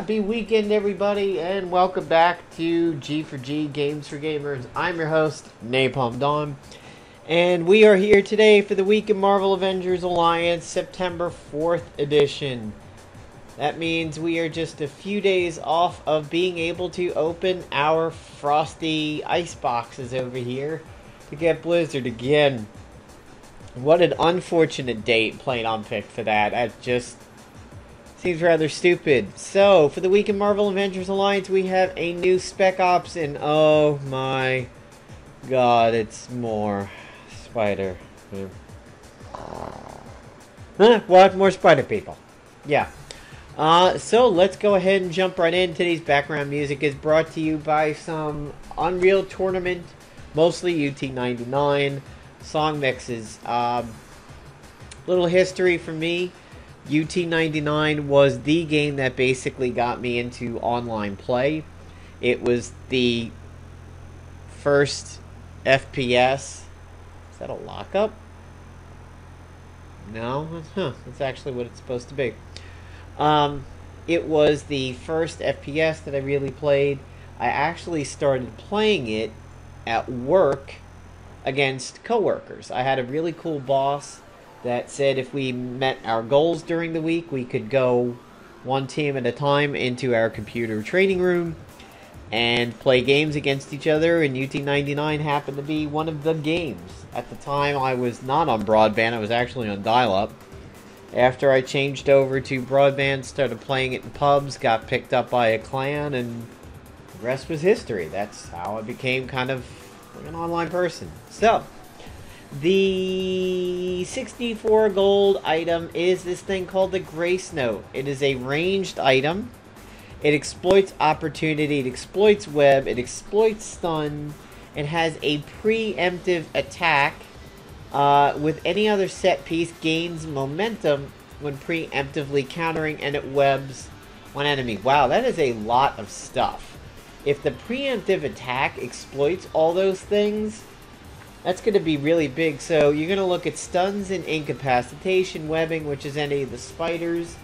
Happy weekend, everybody, and welcome back to G for G Games for Gamers. I'm your host, Napalm Dawn, and we are here today for the week in Marvel Avengers Alliance September 4th edition. That means we are just a few days off of being able to open our frosty ice boxes over here to get Blizzard again. What an unfortunate date playing unpicked for that. That just seems rather stupid. So, for the week in Marvel Avengers Alliance, we have a new Spec Ops, and oh my god, it's more spider. What? More spider people. Yeah. So, let's go ahead and jump right in. Today's background music is brought to you by some Unreal Tournament, mostly UT99 song mixes. Little history for me. UT99 was the game that basically got me into online play. It was the first FPS. Is that a lockup? No? That's actually what it's supposed to be. It was the first FPS that I really played. I actually started playing it at work against coworkers. I had a really cool boss that said if we met our goals during the week, we could go one team at a time into our computer training room and play games against each other, and UT99 happened to be one of the games. At the time, I was not on broadband, I was actually on dial-up. After I changed over to broadband, started playing it in pubs, got picked up by a clan, and the rest was history. That's how I became kind of an online person. So, the 64 gold item is this thing called the Grace Note. It is a ranged item. It exploits opportunity, it exploits web, it exploits stun. It has a preemptive attack. With any other set piece, gains momentum when preemptively countering, and it webs one enemy. Wow, that is a lot of stuff. If the preemptive attack exploits all those things, that's going to be really big. So you're going to look at stuns and incapacitation, webbing, which is any of the spiders,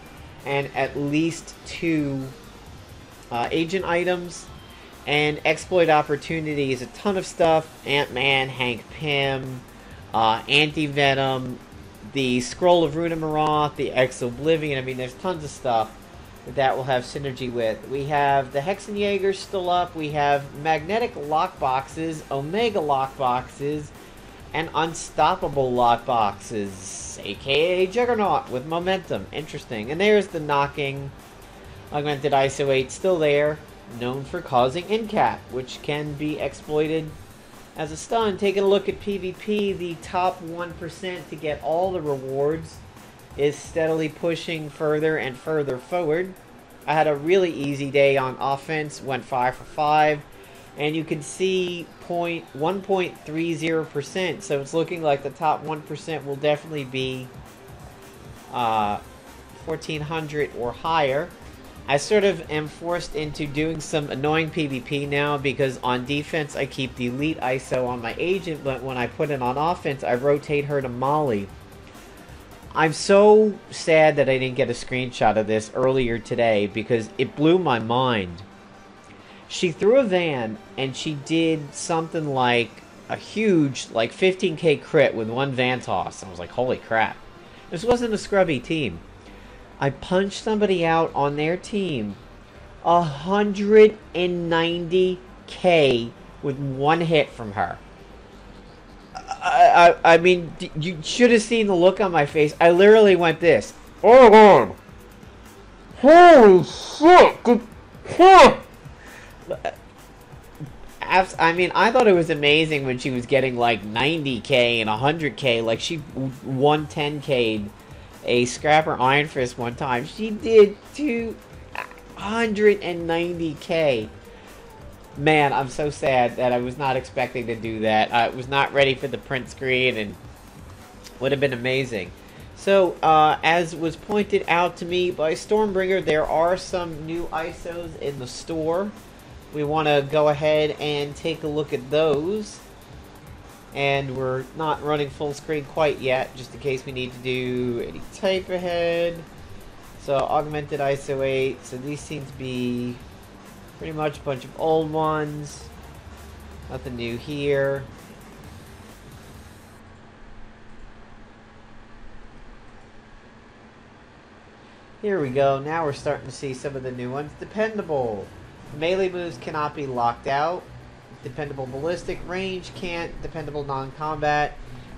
and at least 2 agent items. And exploit opportunity is a ton of stuff. Ant-Man, Hank Pym, Anti-Venom, the Scroll of Runemeroth, the Ex-Oblivion. I mean, there's tons of stuff that will have synergy with. We have the Hexenjäger still up. We have magnetic lockboxes, Omega lockboxes, and unstoppable lockboxes, aka Juggernaut with momentum. Interesting. And there's the knocking augmented ISO 8 still there, known for causing incap, which can be exploited as a stun. Taking a look at PvP, the top 1% to get all the rewards is steadily pushing further and further forward. I had a really easy day on offense, went 5 for 5, and you can see 1.30%, so it's looking like the top 1% will definitely be 1400 or higher. I sort of am forced into doing some annoying PvP now, because on defense I keep the elite ISO on my agent, but when I put it on offense I rotate her to Molly. I'm so sad that I didn't get a screenshot of this earlier today, because it blew my mind. She threw a van and she did something like a huge, like 15k crit with one van toss. I was like, holy crap. This wasn't a scrubby team. I punched somebody out on their team 190k with one hit from her. I mean, you should have seen the look on my face. I literally went this. Oh god! Holy shit! I mean, I thought it was amazing when she was getting like 90k and 100k. Like she 110k'd a Scrapper Iron Fist one time. She did 290k. Man, I'm so sad that I was not expecting to do that. I was not ready for the print screen, and would have been amazing. So, as was pointed out to me by Stormbringer, there are some new ISOs in the store. We want to go ahead and take a look at those. And we're not running full screen quite yet, just in case we need to do any type ahead. So augmented ISO 8. So these seem to be pretty much a bunch of old ones. Nothing new here. Here we go. Now we're starting to see some of the new ones. Dependable. Melee moves cannot be locked out. Dependable ballistic. Range can't. Dependable non-combat.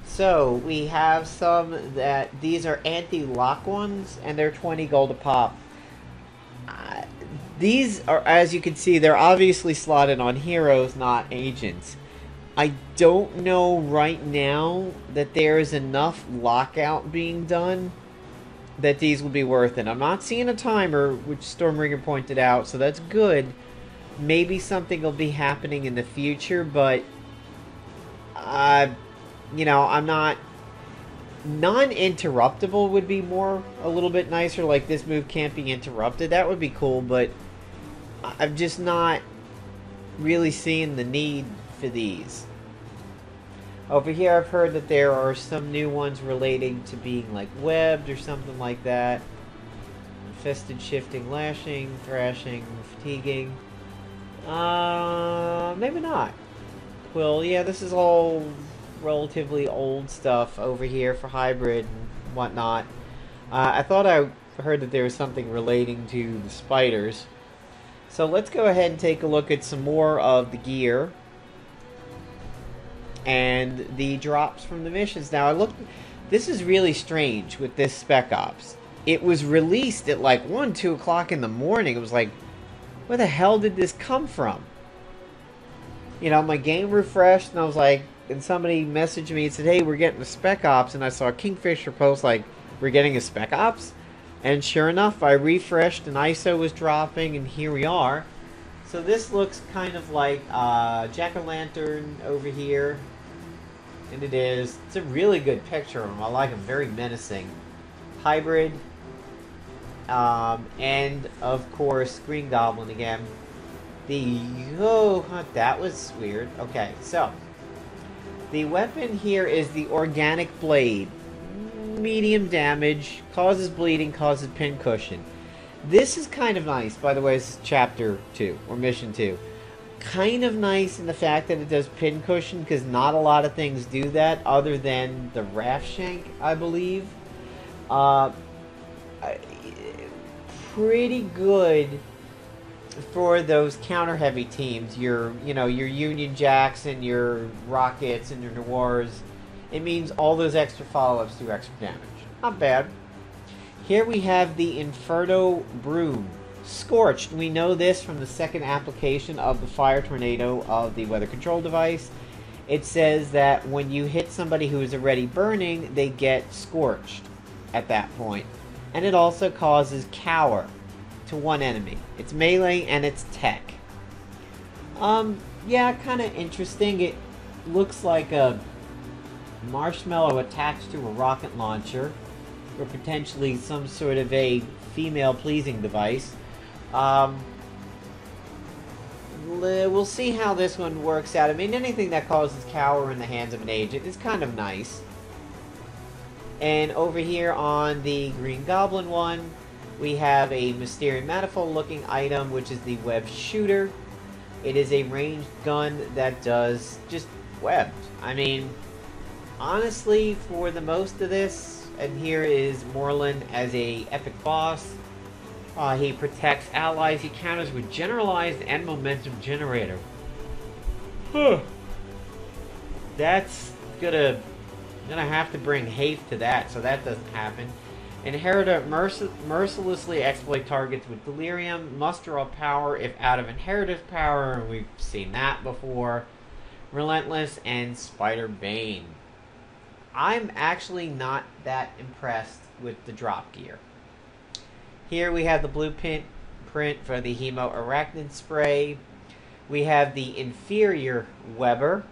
So we have some that these are anti-lock ones, and they're 20 gold a pop. These are, as you can see, they're obviously slotted on heroes, not agents. I don't know right now that there is enough lockout being done that these will be worth it. I'm not seeing a timer, which Stormbringer pointed out, so that's good. Maybe something will be happening in the future, but you know, I'm not... Non-interruptible would be more, a little bit nicer, like this move can't be interrupted. That would be cool, but I'm just not really seeing the need for these. Over here, I've heard that there are some new ones relating to being like webbed or something like that. Infested, shifting, lashing, thrashing, fatiguing. Maybe not. Quill, yeah, this is all relatively old stuff over here for hybrid and whatnot. I thought I heard that there was something relating to the spiders. So let's go ahead and take a look at some more of the gear and the drops from the missions. Now, this is really strange with this Spec Ops. It was released at like 1, 2 o'clock in the morning. It was like, where the hell did this come from? You know, my game refreshed, and I was like, and somebody messaged me and said, hey, we're getting a Spec Ops, and I saw Kingfisher post like, we're getting a Spec Ops? And sure enough, I refreshed, and ISO was dropping, and here we are. So this looks kind of like Jack-o'-lantern over here. And it is. It's a really good picture of him. I like him. Very menacing. Hybrid. And, of course, Green Goblin again. That was weird. Okay, so. The weapon here is the Organic Blade. Medium damage. Causes bleeding. Causes pincushion. This is kind of nice. By the way, this is Chapter 2. Or Mission 2. Kind of nice in the fact that it does pincushion, because not a lot of things do that other than the Raft Shank, I believe. Pretty good for those counter heavy teams. Your Union Jacks and your Rockets and your Noirs. It means all those extra follow-ups do extra damage. Not bad. Here we have the Inferno Broom. Scorched. We know this from the second application of the Fire Tornado of the weather control device. It says that when you hit somebody who is already burning, they get scorched at that point. And it also causes cower to one enemy. It's melee and it's tech. Yeah, kind of interesting. It looks like a marshmallow attached to a rocket launcher, or potentially some sort of a female-pleasing device. We'll see how this one works out. I mean, anything that causes cower in the hands of an agent is kind of nice. And over here on the Green Goblin one, we have a Mysterium Manifold looking item, which is the Web Shooter. It is a ranged gun that does just webbed. I mean, honestly, for the most of this, and here is Morlun as a epic boss. He protects allies. He counters with generalized and momentum generator. That's gonna have to bring haste to that, so that doesn't happen. Inheritor mercilessly exploit targets with delirium. Must draw power if out of inheritive power. We've seen that before. Relentless and Spider-Bane. I'm actually not that impressed with the drop gear. Here we have the blueprint for the Hemo Arachnid Spray. We have the inferior Webber.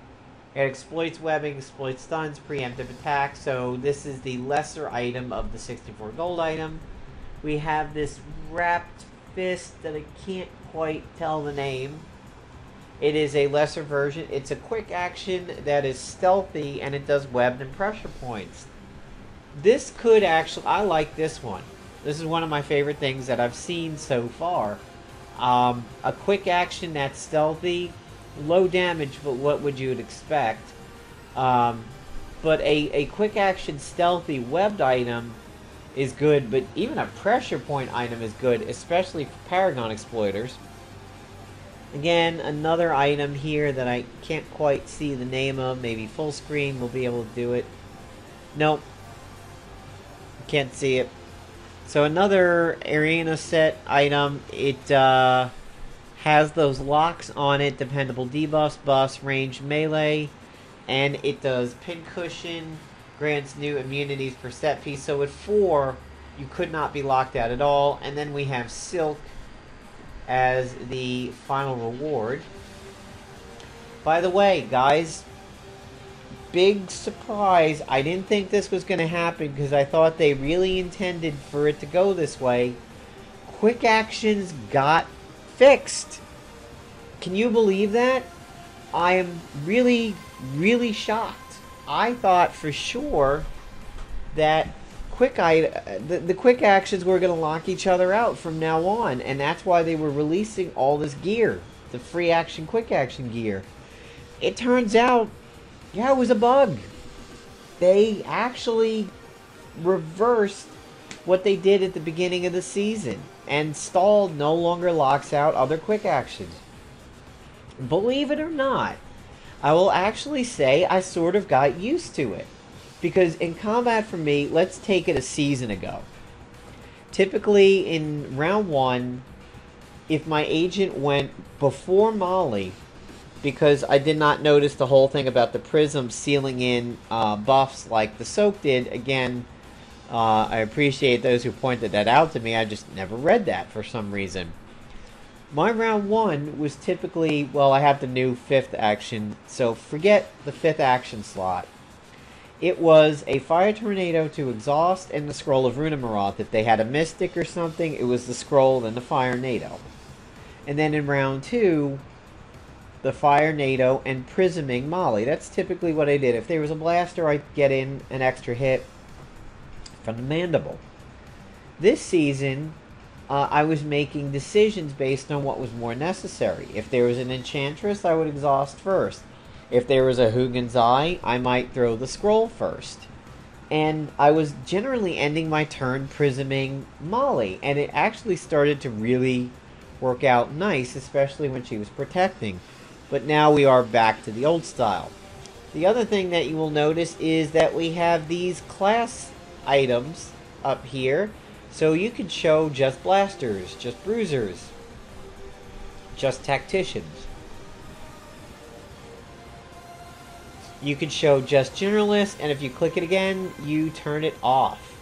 It exploits webbing, exploits stuns, preemptive attack. So this is the lesser item of the 64 gold item. We have this wrapped fist that I can't quite tell the name. It is a lesser version. It's a quick action that is stealthy, and it does webbed and pressure points. This could actually... I like this one. This is one of my favorite things that I've seen so far. A quick action that's stealthy, low damage, but what would you expect? But a quick action stealthy webbed item is good, but even a pressure point item is good, especially for Paragon exploiters. Again, another item here that I can't quite see the name of. Maybe full screen will be able to do it. Nope. Can't see it. So another arena set item. It has those locks on it. Dependable debuffs, buffs, range, melee. And it does pincushion. Grants new immunities per set piece. So with 4, you could not be locked out at all. And then we have Silk as the final reward. By the way, guys, big surprise. I didn't think this was going to happen because I thought they really intended for it to go this way. Quick actions got fixed. Can you believe that? I am really, really shocked. I thought for sure that the quick actions were going to lock each other out from now on, and that's why they were releasing all this gear, the free action quick action gear. It turns out, yeah, it was a bug. They actually reversed what they did at the beginning of the season, and stalled no longer locks out other quick actions. Believe it or not, I will actually say I sort of got used to it. Because in combat for me, let's take it a season ago. Typically in round 1, if my agent went before Molly, because I did not notice the whole thing about the prism sealing in buffs like the soak did, again, I appreciate those who pointed that out to me. I just never read that for some reason. My round 1 was typically, well, I have the new 5th action, so forget the 5th action slot. It was a Fire Tornado to exhaust and the Scroll of Runamaroth. If they had a Mystic or something, it was the Scroll and the Fire Nado. And then in round 2, the Fire Nado and Prisming Molly. That's typically what I did. If there was a Blaster, I'd get in an extra hit from the Mandible. This season, I was making decisions based on what was more necessary. If there was an Enchantress, I would exhaust first. If there was a Hugin's Eye, I might throw the Scroll first. And I was generally ending my turn prisming Molly. And it actually started to really work out nice, especially when she was protecting. But now we are back to the old style. The other thing that you will notice is that we have these class items up here. So you can show just blasters, just bruisers, just tacticians. You can show just generalists, and if you click it again, you turn it off.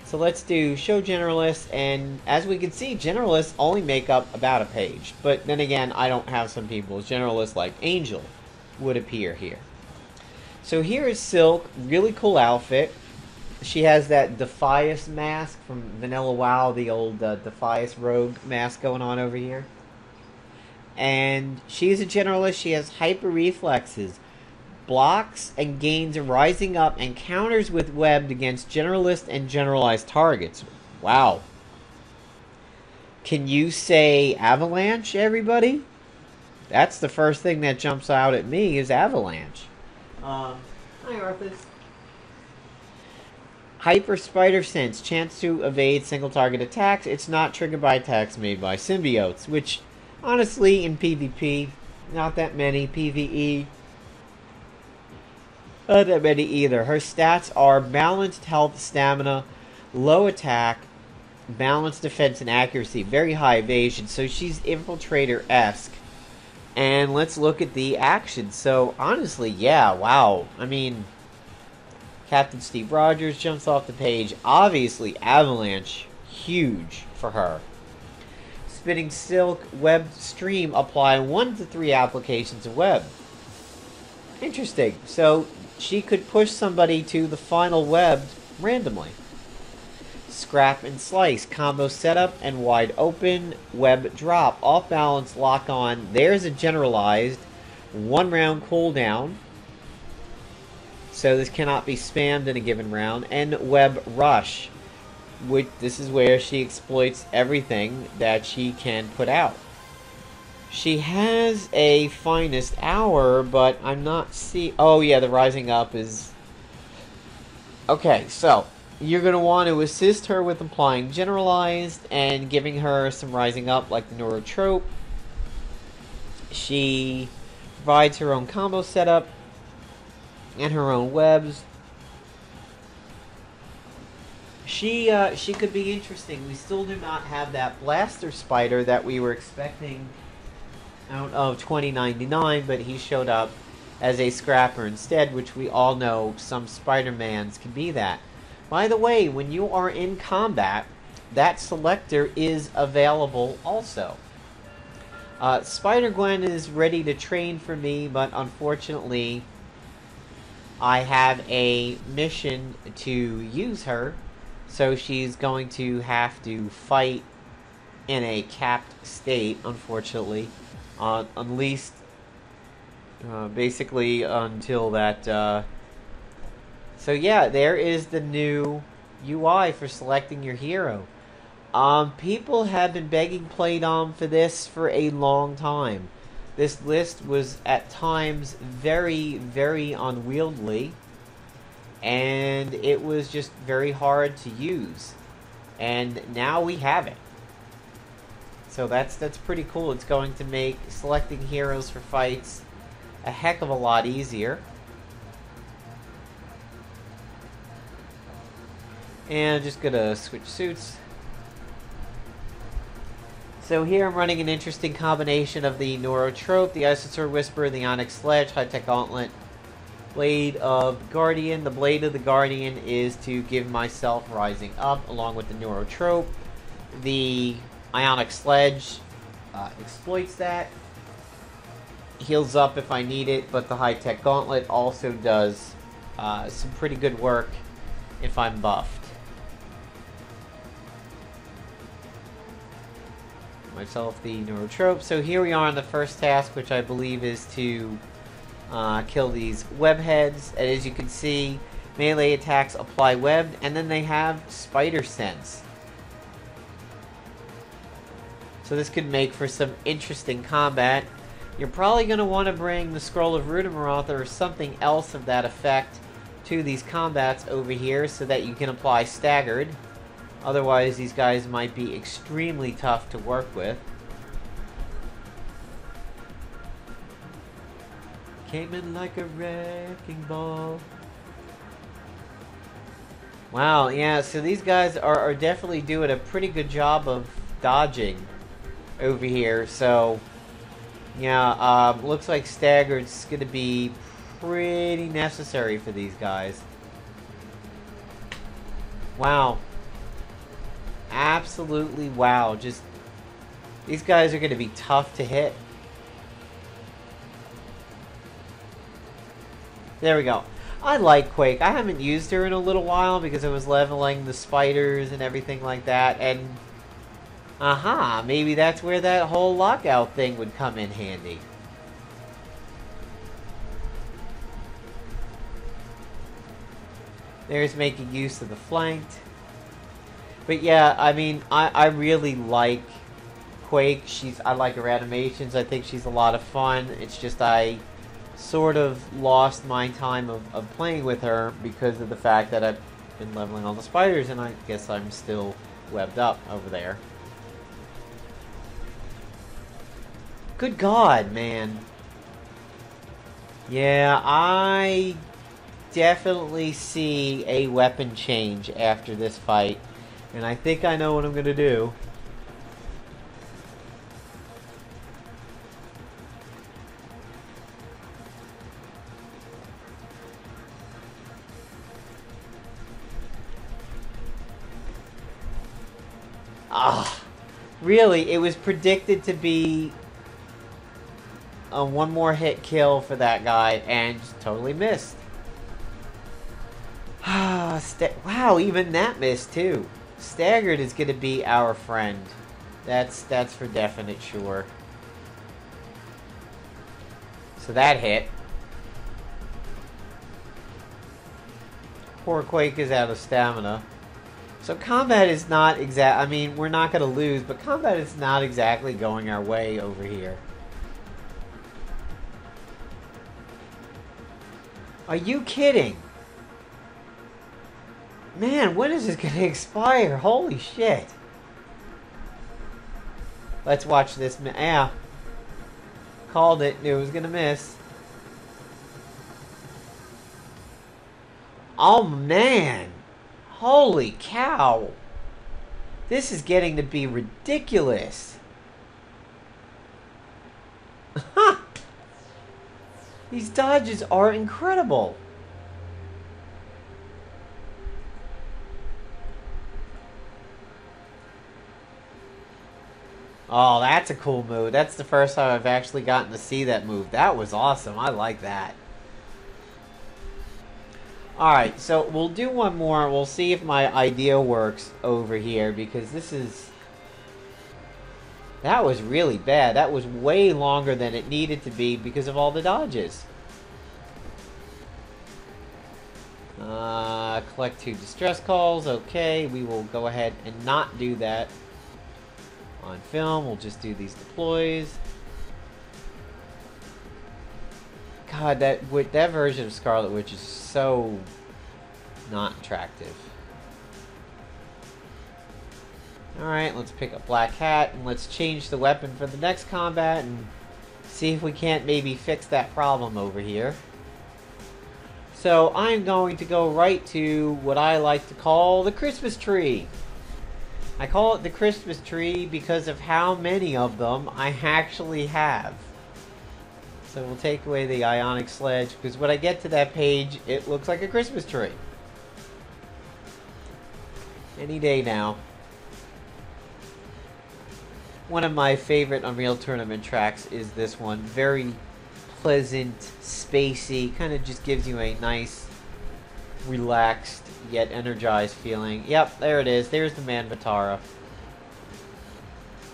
So let's do show generalists, and as we can see, generalists only make up about a page. But then again, I don't have some people's generalists like Angel would appear here. So here is Silk, really cool outfit. She has that Defias mask from Vanilla WoW, the old Defias rogue mask going on over here. And she's a generalist. She has hyper reflexes, blocks and gains a rising up, and counters with webbed against generalist and generalized targets. Wow. Can you say avalanche, everybody? That's the first thing that jumps out at me is avalanche. Hi, Arthas. Hyper Spider Sense, chance to evade single target attacks. It's not triggered by attacks made by symbiotes, which honestly in PvP, not that many. PvE, not that many either. Her stats are balanced health, stamina, low attack, balanced defense and accuracy, very high evasion, so she's Infiltrator-esque. And let's look at the action. So honestly, yeah, wow. I mean, Captain Steve Rogers jumps off the page. Obviously, Avalanche, huge for her. Spinning Silk, Webbed Stream, apply 1 to 3 applications of web. Interesting. So, she could push somebody to the final webbed randomly. Scrap and Slice, combo setup and wide open, web drop. Off balance, lock on. There's a generalized 1 round cooldown. So this cannot be spammed in a given round. And Web Rush. this is where she exploits everything that she can put out. She has a finest hour, but I'm not see. Oh yeah, the rising up is okay. So you're gonna want to assist her with applying generalized and giving her some rising up like the Noir trope. She provides her own combo setup and her own webs. She could be interesting. We still do not have that blaster spider that we were expecting out of 2099, but he showed up as a scrapper instead, which we all know some Spider-Mans can be that. By the way, when you are in combat, that selector is available also. SpiderGwen is ready to train for me, but unfortunately, I have a mission to use her, so she's going to have to fight in a capped state, unfortunately. At least, basically until that, so yeah, there is the new UI for selecting your hero. People have been begging Playdom for this for a long time. This list was at times very, very unwieldy, and it was just very hard to use. And now we have it. So that's pretty cool. It's going to make selecting heroes for fights a heck of a lot easier. And I'm just gonna switch suits. So here I'm running an interesting combination of the Noir trope, the Isosaur Whisperer, the Onyx Sledge, High-Tech Gauntlet, Blade of Guardian. The Blade of the Guardian is to give myself rising up along with the Noir trope. The Ionic Sledge exploits that, heals up if I need it, but the High-Tech Gauntlet also does some pretty good work if I'm buffed. Myself the neurotrope. So here we are on the first task, which I believe is to kill these web heads. And as you can see, melee attacks apply webbed, and then they have spider sense. So this could make for some interesting combat. You're probably going to want to bring the Scroll of Rudimaroth or something else of that effect to these combats over here so that you can apply staggered. Otherwise, these guys might be extremely tough to work with. Came in like a wrecking ball. Wow, yeah, so these guys are definitely doing a pretty good job of dodging over here. So, yeah, looks like staggered's going to be pretty necessary for these guys. Wow. Absolutely wow. Just, these guys are going to be tough to hit. There we go. I like Quake. I haven't used her in a little while because I was leveling the spiders and everything like that. And, aha, maybe that's where that whole lockout thing would come in handy. There's making use of the flanked. But yeah, I mean, I really like Quake. I like her animations. I think she's a lot of fun. It's just I sort of lost my time of playing with her because of the fact that I've been leveling all the spiders, and I guess I'm still webbed up over there. Good God, man. Yeah, I definitely see a weapon change after this fight. And I think I know what I'm going to do. Ah, really? It was predicted to be a one more hit kill for that guy and just totally missed. Wow, even that missed too. Staggered is going to be our friend. That's for definite sure. So that hit. Poor Quake is out of stamina. So combat is not I mean, we're not going to lose, but combat is not exactly going our way over here. Are you kidding? Man, when is this going to expire? Holy shit. Let's watch this. Yeah. Called it. Knew it was going to miss. Oh, man. Holy cow. This is getting to be ridiculous. These dodges are incredible. Oh, that's a cool move. That's the first time I've actually gotten to see that move. That was awesome. I like that. Alright, so we'll do one more. We'll see if my idea works over here, because this is... That was really bad. That was way longer than it needed to be because of all the dodges. Collect 2 distress calls. Okay, we will go ahead and not do that. On film, we'll just do these deploys. God, that version of Scarlet Witch is so not attractive. Alright, let's pick up Black Hat and let's change the weapon for the next combat and see if we can't maybe fix that problem over here. So I'm going to go right to what I like to call the Christmas tree. I call it the Christmas tree because of how many of them I actually have. So we'll take away the ionic sledge, because when I get to that page, it looks like a Christmas tree. Any day now. One of my favorite Unreal Tournament tracks is this one. Very pleasant, spacey, kind of just gives you a nice, relaxed, yet energized feeling. Yep, there it is. There's the man Vitara.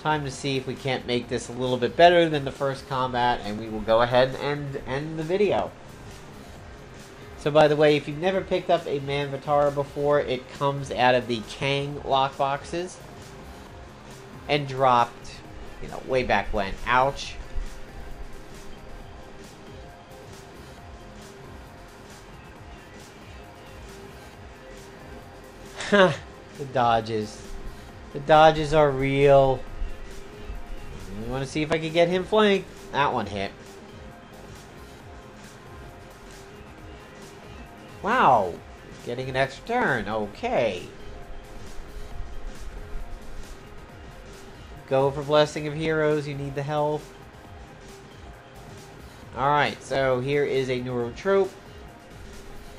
Time to see if we can't make this a little bit better than the first combat, and we will go ahead and end the video. So by the way, if you've never picked up a man Vitara before, it comes out of the Kang Lockboxes and dropped, you know, way back when. Ouch. The dodges. The dodges are real. I want to see if I can get him flanked. That one hit. Wow. Getting an extra turn. Okay. Go for Blessing of Heroes. You need the health. Alright, so here is a neurotrope.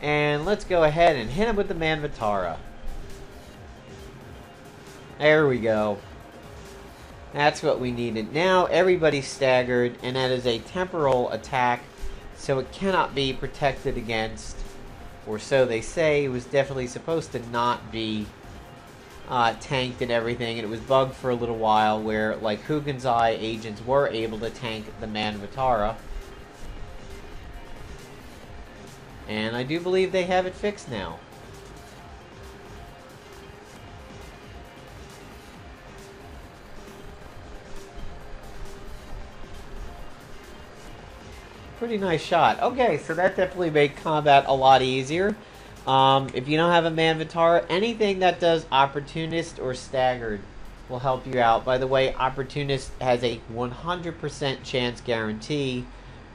And let's go ahead and hit him with the man Vitara. There we go. That's what we needed. Now everybody's staggered, and that is a temporal attack, so it cannot be protected against, or so they say. It was definitely supposed to not be tanked and everything, and it was bugged for a little while where, like, Hugin's Eye agents were able to tank the man Vitara. And I do believe they have it fixed now. Pretty nice shot. Okay, so that definitely made combat a lot easier. If you don't have a man Vitara, anything that does Opportunist or Staggered will help you out. By the way, Opportunist has a 100% chance guarantee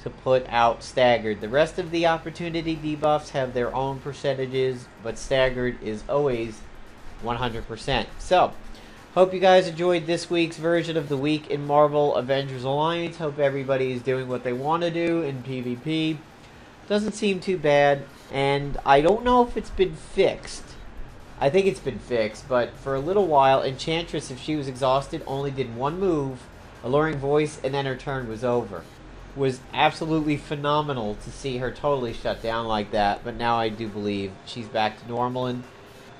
to put out Staggered. The rest of the Opportunity debuffs have their own percentages, but Staggered is always 100%. So, hope you guys enjoyed this week's version of the week in Marvel Avengers Alliance. Hope everybody is doing what they want to do in PvP. Doesn't seem too bad, and I don't know if it's been fixed. I think it's been fixed, but for a little while, Enchantress, if she was exhausted, only did one move, Alluring Voice, and then her turn was over. Was absolutely phenomenal to see her totally shut down like that, but now I do believe she's back to normal, and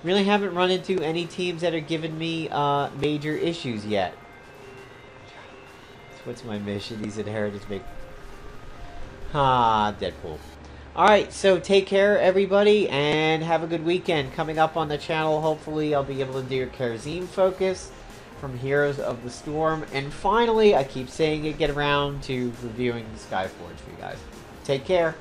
really haven't run into any teams that are giving me major issues yet. What's my mission? These inheritors make... Ah, Deadpool. Alright, so take care, everybody, and have a good weekend. Coming up on the channel, hopefully I'll be able to do a Kerosene focus from Heroes of the Storm. And finally, I keep saying it, get around to reviewing Skyforge for you guys. Take care.